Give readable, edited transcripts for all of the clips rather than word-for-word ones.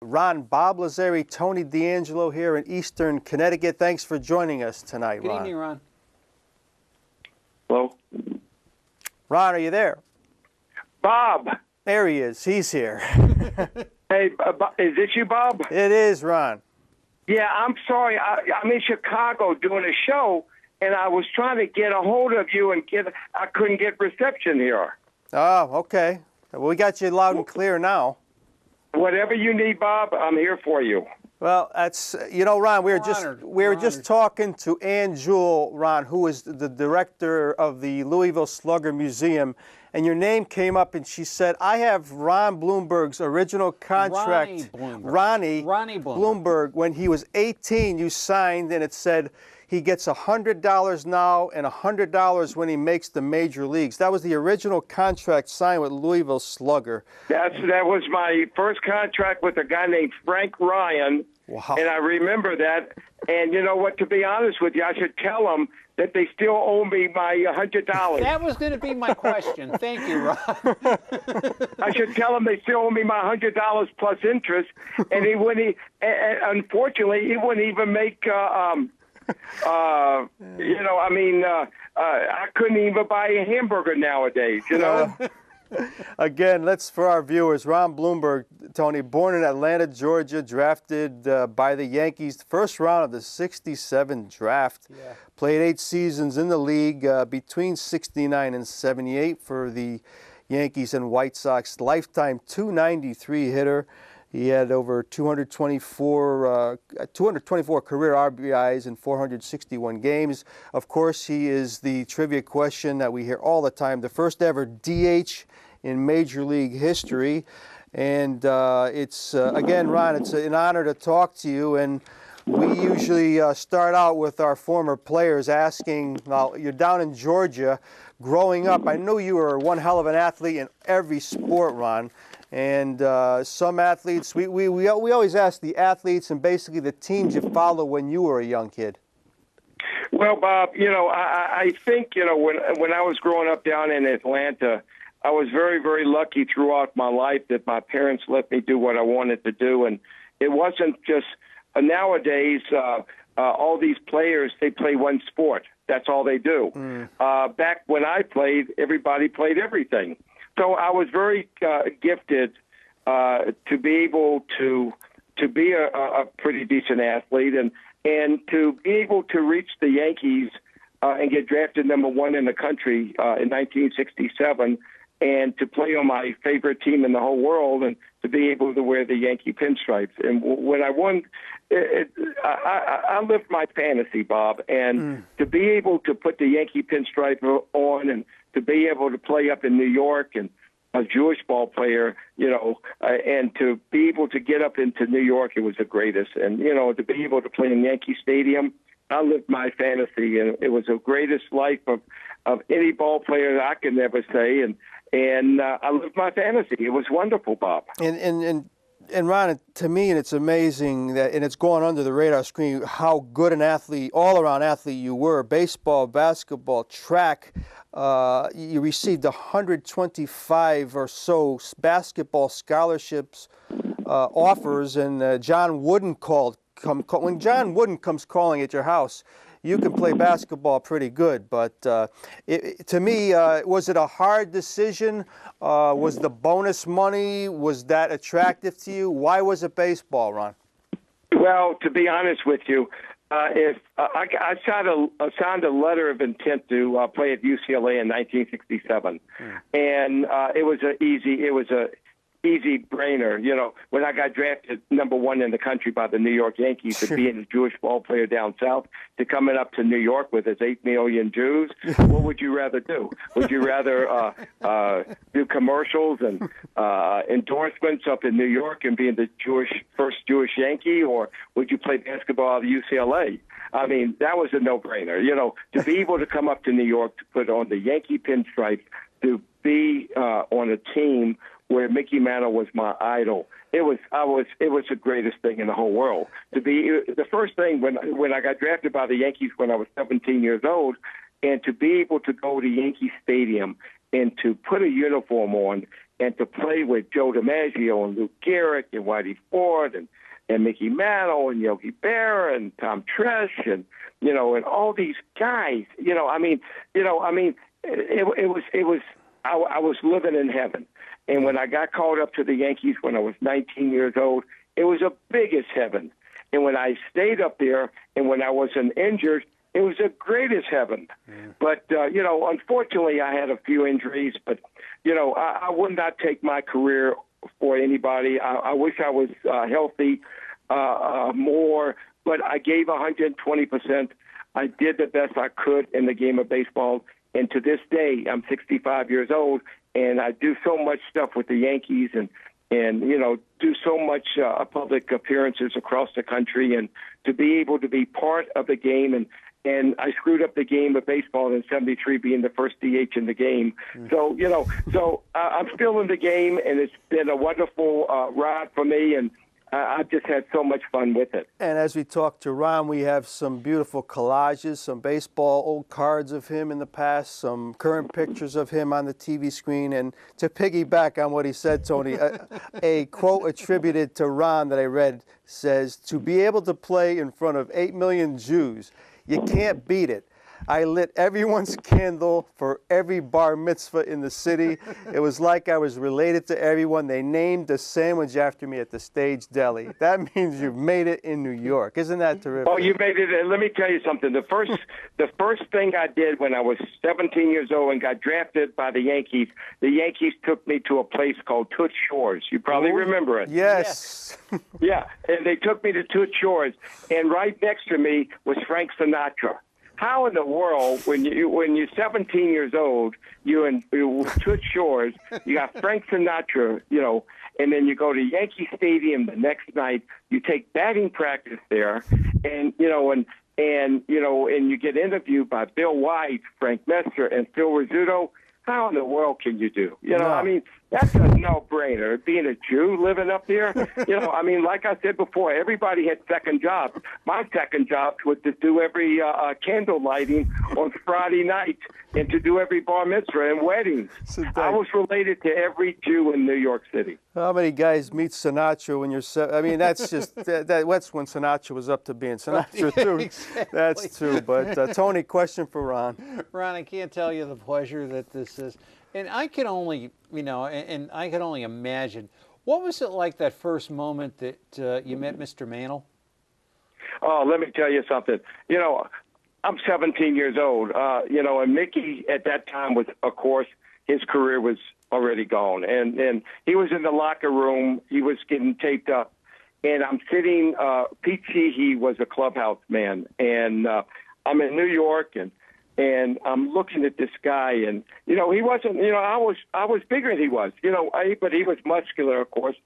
Ron, Bob Lazari, Tony D'Angelo here in Eastern Connecticut. Thanks for joining us tonight, Good Ron. evening, Ron. Hello? Ron, are you there? Bob. There he is. He's here. Hey, is this you, Bob? It is, Ron. Yeah, I'm sorry. I'm in Chicago doing a show, and I was trying to get a hold of you, and I couldn't get reception here. Oh, okay. Well, we got you loud and clear now. Whatever you need, Bob, I'm here for you. Well, that's, Ron, we were just talking to Ann Jewell, Ron, who is the director of the Louisville Slugger Museum, and your name came up, and she said, I have Ron Blomberg's original contract. Ronnie Blomberg. When he was 18, you signed, and it said he gets $100 now and $100 when he makes the major leagues. That was the original contract signed with Louisville Slugger. That was my first contract with a guy named Frank Ryan. Wow. And I remember that. And you know what? To be honest with you, I should tell them that they still owe me my $100. That was going to be my question. Thank you, Ron. I should tell them they still owe me my $100 plus interest. And unfortunately, he wouldn't even make. I couldn't even buy a hamburger nowadays, Again, for our viewers, Ron Blomberg, Tony, born in Atlanta, Georgia, drafted by the Yankees, first round of the '67 draft. Yeah. Played 8 seasons in the league between '69 and '78 for the Yankees and White Sox. Lifetime .293 hitter. He had over 224 career RBIs in 461 games. Of course, he is the trivia question that we hear all the time, the first ever DH in Major League history. And again, Ron, it's an honor to talk to you. And we usually start out with our former players asking, now you're down in Georgia. Growing up, I knew you were one hell of an athlete in every sport, Ron. And some athletes, we always ask the athletes and basically the teams you follow when you were a young kid. Well, Bob, I think, when I was growing up down in Atlanta, I was very, very lucky throughout my life that my parents let me do what I wanted to do. And it wasn't just nowadays, all these players, they play one sport. That's all they do. Back when I played, everybody played everything. So I was very gifted to be able to be a pretty decent athlete and to be able to reach the Yankees and get drafted #1 in the country in 1967 and to play on my favorite team in the whole world and to be able to wear the Yankee pinstripes. And when I won, I lived my fantasy, Bob, and to be able to put the Yankee pinstripe on and to be able to play up in New York and a Jewish ball player, and to be able to get up into New York, it was the greatest. And, to be able to play in Yankee Stadium, I lived my fantasy, and it was the greatest life of any ball player that I could ever say. And I lived my fantasy. It was wonderful, Bob. And Ron, to me, and it's amazing that, and it's gone under the radar screen, how good an athlete, all-around athlete you were. Baseball, basketball, track. You received 125 or so basketball scholarships offers, and John Wooden when John Wooden comes calling at your house, you can play basketball pretty good. But to me, was it a hard decision? Was the bonus money, was that attractive to you? Why was it baseball, Ron? Well, to be honest with you, if I signed a letter of intent to play at UCLA in 1967, and it was a easy brainer. When I got drafted #1 in the country by the New York Yankees, to being a Jewish ball player down south, to coming up to New York with his 8 million Jews, what would you rather do? Would you rather do commercials and endorsements up in New York and being the first Jewish Yankee, or would you play basketball at UCLA? I mean, that was a no-brainer. To be able to come up to New York to put on the Yankee pinstripe, to be on a team where Mickey Mantle was my idol. It was the greatest thing in the whole world. To be the first thing when I got drafted by the Yankees when I was 17 years old, and to be able to go to Yankee Stadium and to put a uniform on and to play with Joe DiMaggio and Lou Gehrig and Whitey Ford and Mickey Mantle and Yogi Berra and Tom Tresh and and all these guys. I was living in heaven. And when I got called up to the Yankees when I was 19 years old, it was the biggest heaven. And when I stayed up there and when I wasn't injured, it was the greatest heaven. But, unfortunately, I had a few injuries. But, I would not take my career for anybody. I wish I was healthy more, but I gave 120%. I did the best I could in the game of baseball. And to this day, I'm 65 years old, and I do so much stuff with the Yankees and do so much public appearances across the country, and to be able to be part of the game. And I screwed up the game of baseball in '73, being the first DH in the game. So I'm still in the game, and it's been a wonderful ride for me, and I've just had so much fun with it. And as we talk to Ron, we have some beautiful collages, some baseball old cards of him in the past, some current pictures of him on the TV screen. And to piggyback on what he said, Tony, a quote attributed to Ron that I read says, "To be able to play in front of 8 million Jews, you can't beat it. I lit everyone's candle for every bar mitzvah in the city. It was like I was related to everyone. They named a sandwich after me at the Stage Deli." That means you've made it in New York. Isn't that terrific? Oh, you made it. Let me tell you something. The first thing I did when I was 17 years old and got drafted by the Yankees took me to a place called Toots Shores. You probably remember it. Yes. Yeah, and they took me to Toots Shores, and right next to me was Frank Sinatra. How in the world, when you're 17 years old, you're in Toots Shores, you got Frank Sinatra, and then you go to Yankee Stadium the next night. You take batting practice there, and you get interviewed by Bill White, Frank Messer, and Phil Rizzuto. How in the world can you do? No. That's a no-brainer. Being a Jew living up there, like I said before, everybody had second jobs. My second job was to do every candle lighting on Friday night and to do every bar mitzvah and weddings. I was related to every Jew in New York City. How many guys meet Sinatra when you're that's just, that's when Sinatra was up to being Sinatra, too. Exactly. That's true. But, Tony, question for Ron. Ron, I can't tell you the pleasure that this is. And I can only, and I can only imagine, what was it like that first moment that you met Mr. Mantle? Oh, let me tell you something. I'm 17 years old, and Mickey at that time was, of course, his career was already gone. And he was in the locker room. He was getting taped up. And I'm sitting, Pete Sheehy was a clubhouse man. And I'm in New York, and I'm looking at this guy, and he wasn't. I was bigger than he was. But he was muscular, of course,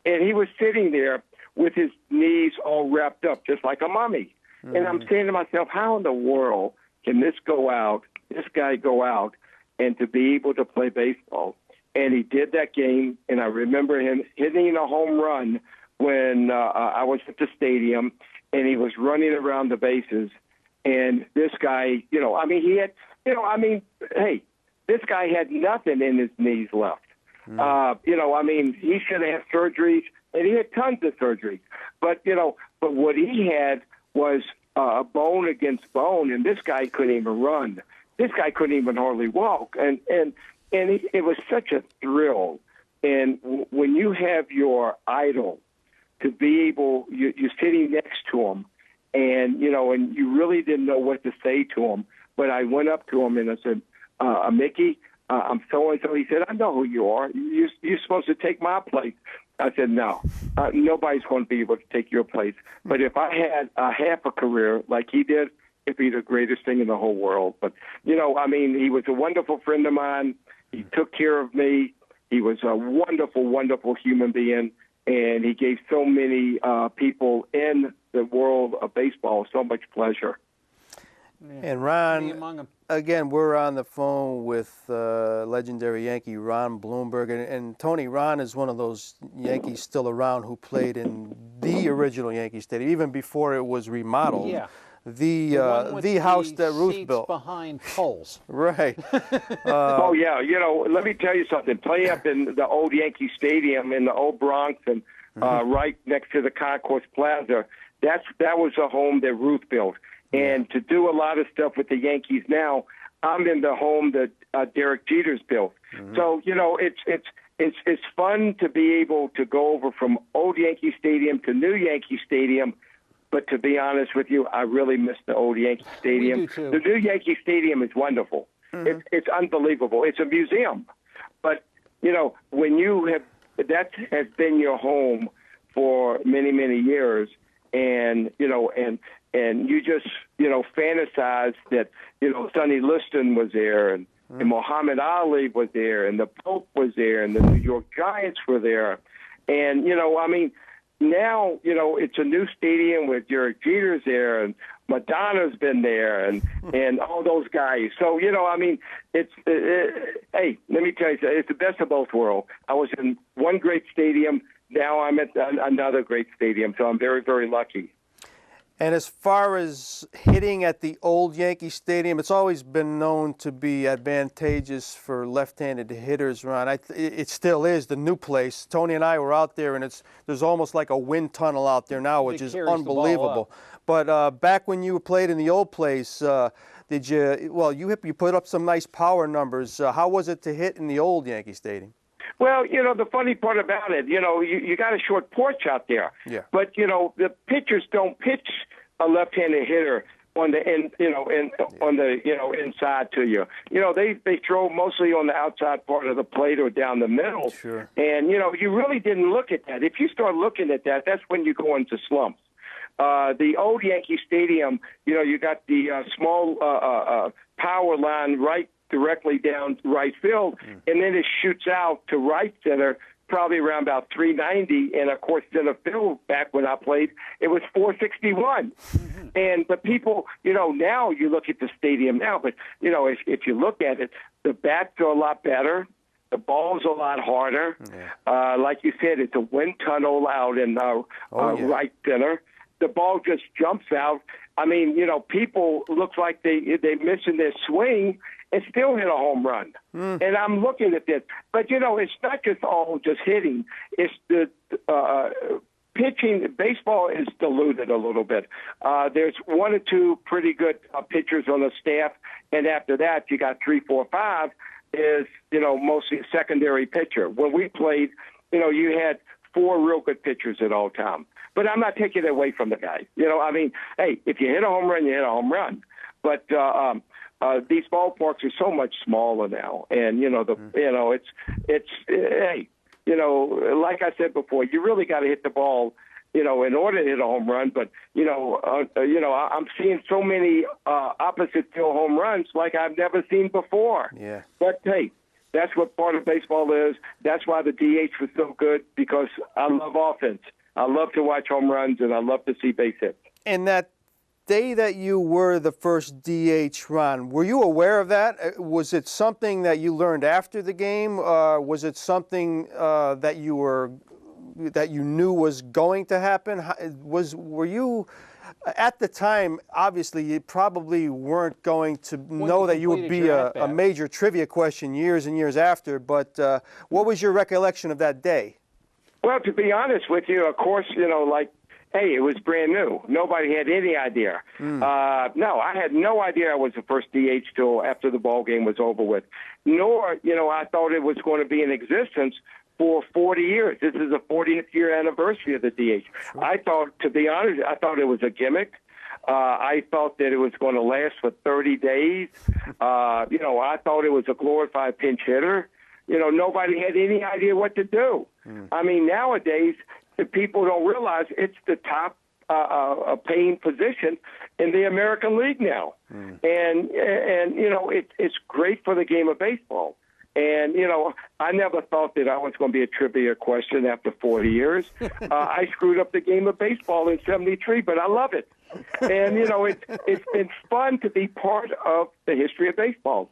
and he was sitting there with his knees all wrapped up, just like a mummy. Mm-hmm. And I'm saying to myself, how in the world can this guy go out, and to be able to play baseball? And he did that game, and I remember him hitting a home run when I was at the stadium, and he was running around the bases. And this guy, this guy had nothing in his knees left. He should have had surgeries, and he had tons of surgeries. But what he had was bone against bone, and this guy couldn't even run. This guy couldn't even hardly walk. And it was such a thrill. And when you have your idol, to be able, you're sitting next to him, and you really didn't know what to say to him. But I went up to him and I said, Mickey, I'm so-and-so. He said, I know who you are. You're supposed to take my place. I said, no, nobody's going to be able to take your place. But if I had half a career like he did, it'd be the greatest thing in the whole world. But, he was a wonderful friend of mine. He took care of me. He was a wonderful, wonderful human being. And he gave so many people in the world of baseball so much pleasure. Yeah. And Ron, again, we're on the phone with legendary Yankee Ron Blomberg. And Tony, Ron is one of those Yankees still around who played in the original Yankee Stadium, even before it was remodeled. Yeah. one with the house that Ruth seats built. behind poles. Right. Oh yeah, let me tell you something. Play up in the old Yankee Stadium in the old Bronx and right next to the Concourse Plaza. That was a home that Ruth built. And to do a lot of stuff with the Yankees now, I'm in the home that Derek Jeter's built. So it's fun to be able to go over from old Yankee Stadium to new Yankee Stadium. But to be honest with you, I really miss the old Yankee Stadium. We do too. The new Yankee Stadium is wonderful. It's unbelievable. It's a museum. But, when that has been your home for many, many years, and you just, fantasize that, Sonny Liston was there, and Muhammad Ali was there, and the Pope was there, and the New York Giants were there. And, now, it's a new stadium with Derek Jeter's there, and Madonna's been there, and all those guys. So, it's, hey, let me tell you, it's the best of both worlds. I was in one great stadium. Now I'm at another great stadium, so I'm very, very lucky. And as far as hitting at the old Yankee Stadium, it's always been known to be advantageous for left-handed hitters, Ron. It still is, the new place. Tony and I were out there, and there's almost like a wind tunnel out there now, which is unbelievable. But back when you played in the old place, you put up some nice power numbers. How was it to hit in the old Yankee Stadium? Well, the funny part about it, you got a short porch out there. Yeah. But, the pitchers don't pitch a left-handed hitter on the inside to you. They throw mostly on the outside part of the plate or down the middle. Sure. And, you really didn't look at that. If you start looking at that, that's when you go into slumps. The old Yankee Stadium, you got the small power line right directly down right field, and then it shoots out to right center, probably around about 390. And of course, center field back when I played, it was 461. But people, now you look at the stadium now, but if you look at it, the bats are a lot better. The ball's a lot harder. Yeah. Like you said, it's a wind tunnel out in right center. The ball just jumps out. I mean, people look like they're missing their swing and still hit a home run. And I'm looking at this. But, it's not just all just hitting. It's the pitching. Baseball is diluted a little bit. There's one or two pretty good pitchers on the staff, and after that, you got 3, 4, 5 is, mostly a secondary pitcher. When we played, you had 4 real good pitchers at all time. But I'm not taking it away from the guy. Hey, if you hit a home run, you hit a home run. But these ballparks are so much smaller now, and like I said before, you really got to hit the ball, in order to hit a home run. But I'm seeing so many opposite field home runs like I've never seen before. Yeah. But hey, that's what part of baseball is. That's why the DH was so good, because I love offense. I love to watch home runs, and I love to see base hits. And that day that you were the first DH, Ron, were you aware of that? Was it something that you learned after the game? Was it something that you knew was going to happen? Were you at the time? Obviously, you probably weren't going to know that you would be a major trivia question years and years after. But what was your recollection of that day? Well, to be honest with you, of course, hey, it was brand new. Nobody had any idea. No, I had no idea I was the first DH till after the ball game was over with. Nor, I thought it was going to be in existence for 40 years. This is the 40th year anniversary of the DH. Sure. I thought, to be honest, it was a gimmick. I thought that it was going to last for 30 days. I thought it was a glorified pinch hitter. Nobody had any idea what to do. I mean, nowadays, the people don't realize it's the top paying position in the American League now. And it's great for the game of baseball. And, I never thought that I was going to be a trivia question after 40 years. I screwed up the game of baseball in 73, but I love it. And, it's been fun to be part of the history of baseball.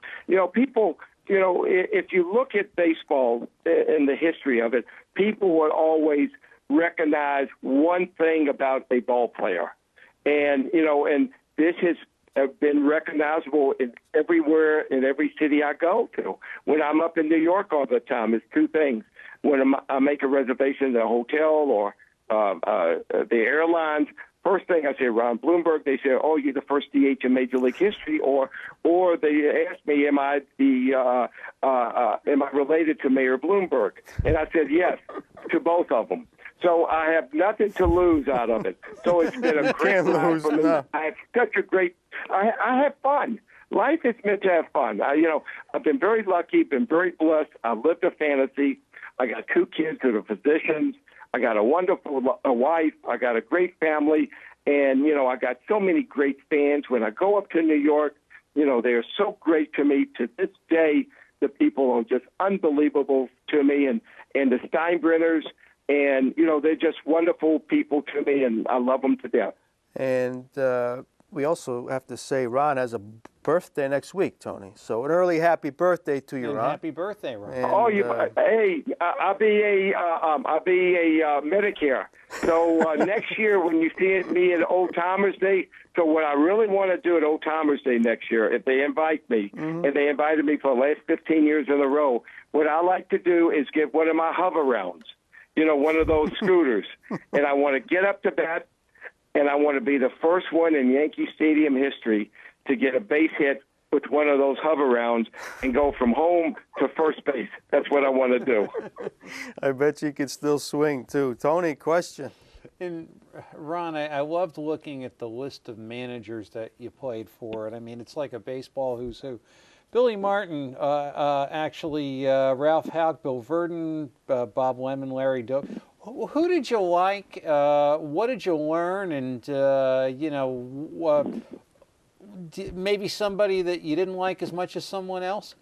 People, if you look at baseball and the history of it, people would always recognize one thing about a ball player. And, and this has been recognizable in everywhere, in every city I go to. When I'm up in New York all the time, it's two things. When I make a reservation at a hotel or the airlines, first thing I say, Ron Blomberg, they say, "Oh, you're the first DH in Major League history," or they ask me, "Am I related to Mayor Bloomberg?" And I said, "Yes," to both of them. So I have nothing to lose out of it. So it's been a great ride for me. No. I have such a great. I have fun. Life is meant to have fun. I've been very lucky, been very blessed. I've lived a fantasy. I got 2 kids that are physicians. I got a wonderful wife. I got a great family. And, I got so many great fans. When I go up to New York, they're so great to me. To this day, the people are just unbelievable to me. And the Steinbrenners, and, they're just wonderful people to me, and I love them to death. And we also have to say Ron has a birthday next week, Tony. So an early happy birthday to you, and Ron. Happy birthday, Ron. And, hey, I'll be a Medicare. So next year when you see me at Old Timers Day, so what I really want to do at Old Timers Day next year, if they invite me, and they invited me for the last 15 years in a row, what I like to do is get one of my hover rounds, one of those scooters, and I want to get up to bat, and I want to be the first one in Yankee Stadium history to get a base hit with one of those hover rounds and go from home to first base. That's what I want to do. I bet you could still swing, too. Tony, question. And Ron, I loved looking at the list of managers that you played for. And I mean, it's like a baseball who's who. Billy Martin, Ralph Houck, Bill Verdon, Bob Lemon, Larry Doak. Who did you like? What did you learn? And, maybe somebody that you didn't like as much as someone else?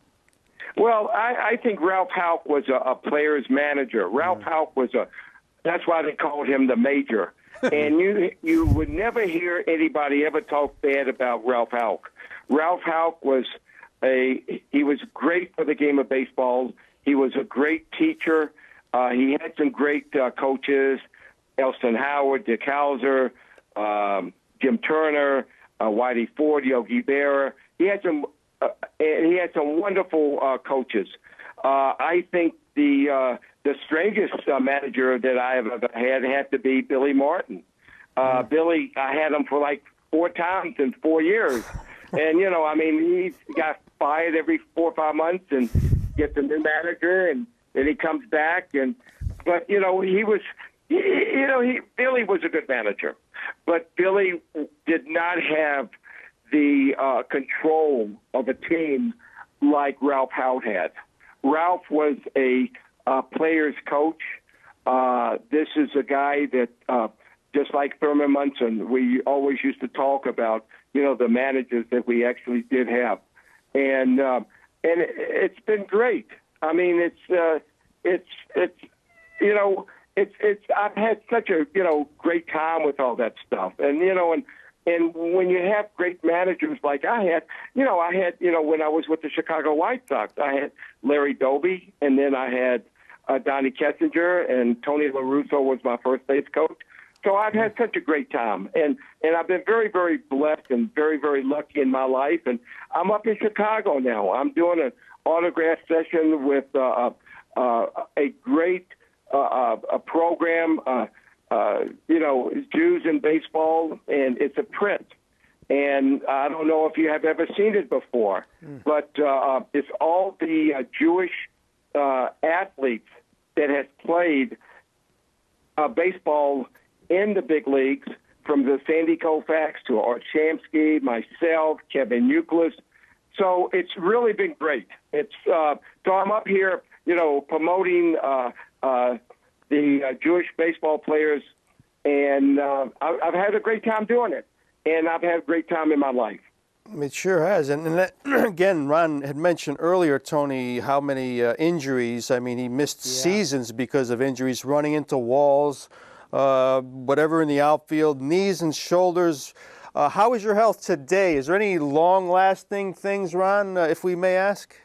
Well, I think Ralph Houck was a player's manager. Ralph Houck was that's why they called him the Major. And you would never hear anybody ever talk bad about Ralph Houck. Ralph Houck was he was great for the game of baseball. He was a great teacher. He had some great coaches, Elston Howard, Dick Hauser, Jim Turner, Whitey Ford, Yogi Berra. He had some wonderful coaches. I think the strangest manager that I have ever had to be Billy Martin. Billy, I had him for like 4 times in 4 years. And, he got fired every 4 or 5 months and gets a new manager, and then he comes back. But Billy was a good manager. But Billy did not have the control of a team like Ralph Houck had. Ralph was a player's coach. This is a guy that, just like Thurman Munson, we always used to talk about, the managers that we actually did have. And it's been great. I mean, I've had such a, great time with all that stuff. And when you have great managers like I had, when I was with the Chicago White Sox, I had Larry Doby, and then I had Donnie Kessinger, and Tony La Russa was my first base coach. So I've had such a great time, and I've been very, very blessed and very, very lucky in my life. And I'm up in Chicago now. I'm doing an autograph session with a great a program, Jews in Baseball, and it's a print. And I don't know if you have ever seen it before, but it's all the Jewish athletes that has played baseball in the big leagues, from the Sandy Koufax to Art Shamsky, myself, Kevin Youkilis. So it's really been great. It's so I'm up here, promoting the Jewish baseball players, and I've had a great time doing it, and I've had a great time in my life. It sure has. And that, again, Ron had mentioned earlier, Tony, how many injuries. I mean, he missed seasons because of injuries, running into walls, whatever in the outfield, knees and shoulders. How is your health today? Is there any long-lasting things, Ron, if we may ask?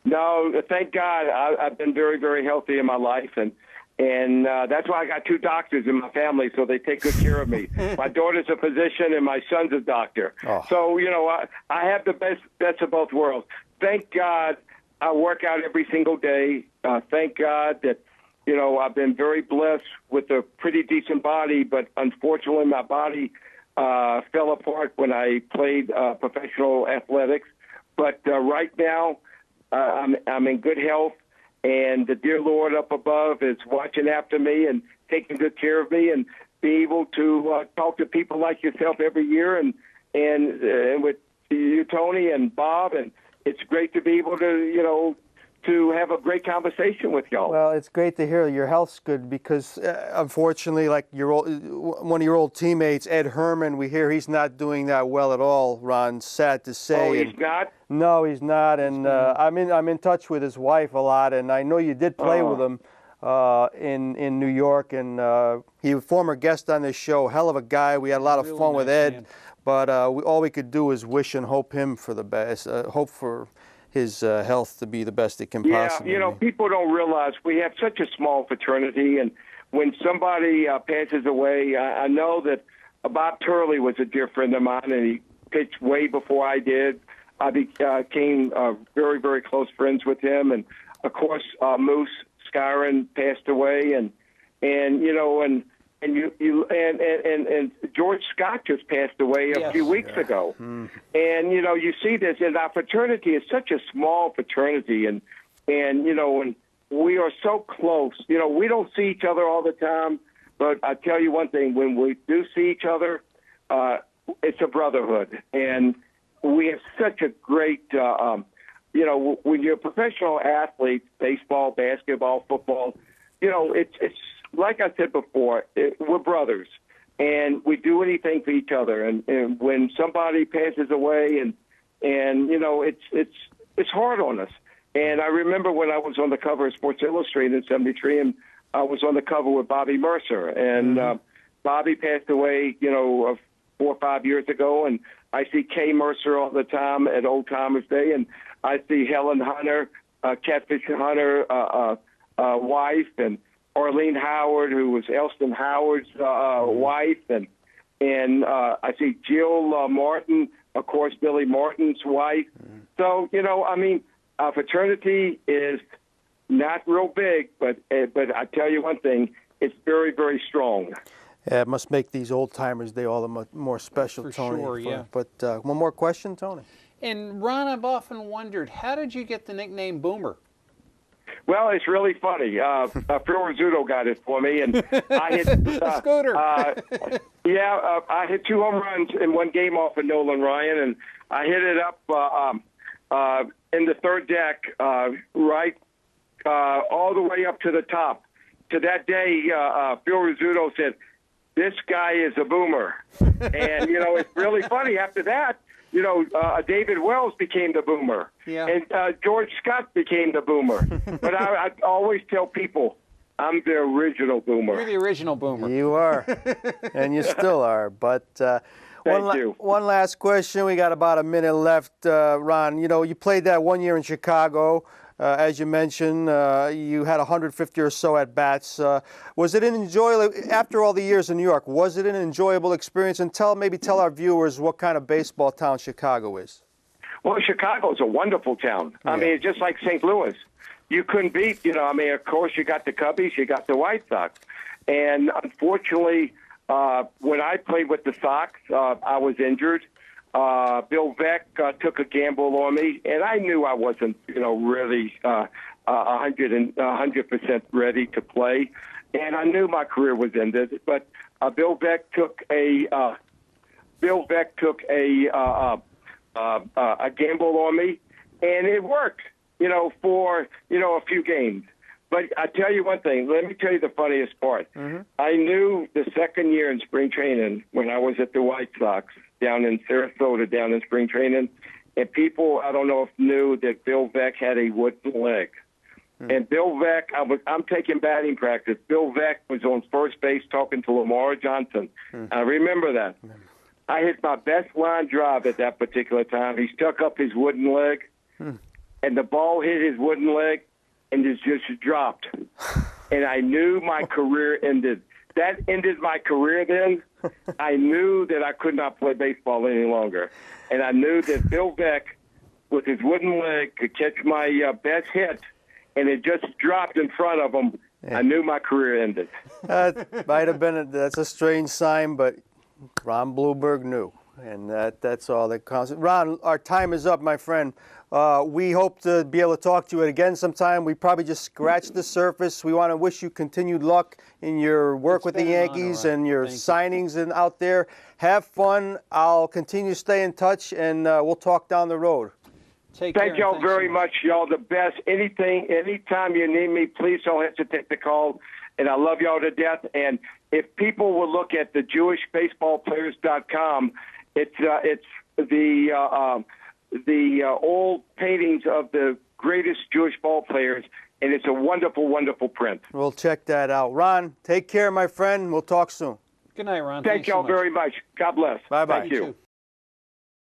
No, thank God. I've been very, very healthy in my life, and And that's why I got 2 doctors in my family, so they take good care of me. My daughter's a physician, and my son's a doctor. Oh. So, I have the best of both worlds. Thank God I work out every single day. Thank God that, I've been very blessed with a pretty decent body, but unfortunately my body fell apart when I played professional athletics. But right now I'm in good health. And the dear Lord up above is watching after me and taking good care of me, and be able to talk to people like yourself every year, and with you, Tony, and Bob, and it's great to be able to to have a great conversation with y'all. Well, it's great to hear your health's good, because unfortunately, like one of your old teammates, Ed Herman, we hear he's not doing that well at all, Ron, sad to say. Oh, he's not? No, he's not, and I'm in touch with his wife a lot, and I know you did play with him in New York, and he was a former guest on this show, hell of a guy. We had a lot of fun with Ed, man. But all we could do is wish and hope him for the best, hope for his health to be the best it can possibly be. People don't realize we have such a small fraternity, and when somebody passes away, I know that Bob Turley was a dear friend of mine, and he pitched way before I did. I became very, very close friends with him, and of course Moose Skyron passed away, and George Scott just passed away a few weeks ago. And you see this, and our fraternity is such a small fraternity, and we are so close. We don't see each other all the time, but I tell you one thing: when we do see each other, it's a brotherhood, and we have such a great. When you're a professional athlete, baseball, basketball, football, it's like I said before, we're brothers, and we do anything for each other. And when somebody passes away, and it's hard on us. And I remember when I was on the cover of Sports Illustrated in '73, and I was on the cover with Bobby Mercer, and Bobby passed away, 4 or 5 years ago, and I see Kay Mercer all the time at Old Timers Day, and I see Helen Hunter, Catfish Hunter, wife, and Arlene Howard, who was Elston Howard's wife, and I see Jill Martin, of course, Billy Martin's wife. So, our fraternity is not real big, but I tell you one thing, it's very, very strong. Yeah, it must make these Old Timers Day all the more special, For Tony. sure, yeah. But one more question, Tony? And Ron, I've often wondered, how did you get the nickname Boomer? Well, it's really funny. Phil Rizzuto got it for me, and I hit Scooter. I hit 2 home runs in one game off of Nolan Ryan, and I hit it up in the third deck, right, all the way up to the top. To that day, Phil Rizzuto said, "This guy is a boomer," and it's really funny. After that, David Wells became the boomer, and George Scott became the boomer. But I always tell people, I'm the original boomer. You're the original boomer. You are, and you still are. But one last question. We got about a minute left, Ron. You played that 1 year in Chicago. As you mentioned, you had 150 or so at bats. Was it an enjoyable, after all the years in New York, was it an enjoyable experience? And tell our viewers what kind of baseball town Chicago is. Well, Chicago is a wonderful town. Yeah. I mean, it's just like St. Louis. You couldn't beat, of course, you got the Cubbies, you got the White Sox. And unfortunately, when I played with the Sox, I was injured. Bill Veeck took a gamble on me, and I knew I wasn't, really 100% ready to play, and I knew my career was ended. But Bill Veeck took a gamble on me, and it worked, for a few games. But I tell you one thing. Let me tell you the funniest part. Mm-hmm. I knew the second year in spring training when I was at the White Sox down in Sarasota, down in spring training, and people, I don't know if knew that Bill Veeck had a wooden leg. Mm-hmm. And Bill Veeck, I'm taking batting practice. Bill Veeck was on first base talking to Lamar Johnson. Mm-hmm. I remember that. Mm-hmm. I hit my best line drive at that particular time. He stuck up his wooden leg, and the ball hit his wooden leg, and it just dropped. and I knew my career ended. That ended my career then. I knew that I could not play baseball any longer. And I knew that Bill Beck, with his wooden leg, could catch my best hit, and it just dropped in front of him. Yeah. I knew my career ended. That might have been that's a strange sign, but Ron Blomberg knew. And that's all that counts. Ron, our time is up, my friend. We hope to be able to talk to you again sometime. We probably just scratched the surface. We want to wish you continued luck in your work with the Yankees and your signings and out there. Have fun. I'll continue to stay in touch, and we'll talk down the road. Thank y'all very much. Y'all the best. Anytime you need me, please don't hesitate to call. And I love y'all to death. And if people will look at the JewishBaseballPlayers.com, it's the old paintings of the greatest Jewish ball players, and it's a wonderful, wonderful print. We'll check that out. Ron, take care, my friend. We'll talk soon. Good night, Ron. Thank y'all very much. God bless. Bye-bye. Thank you.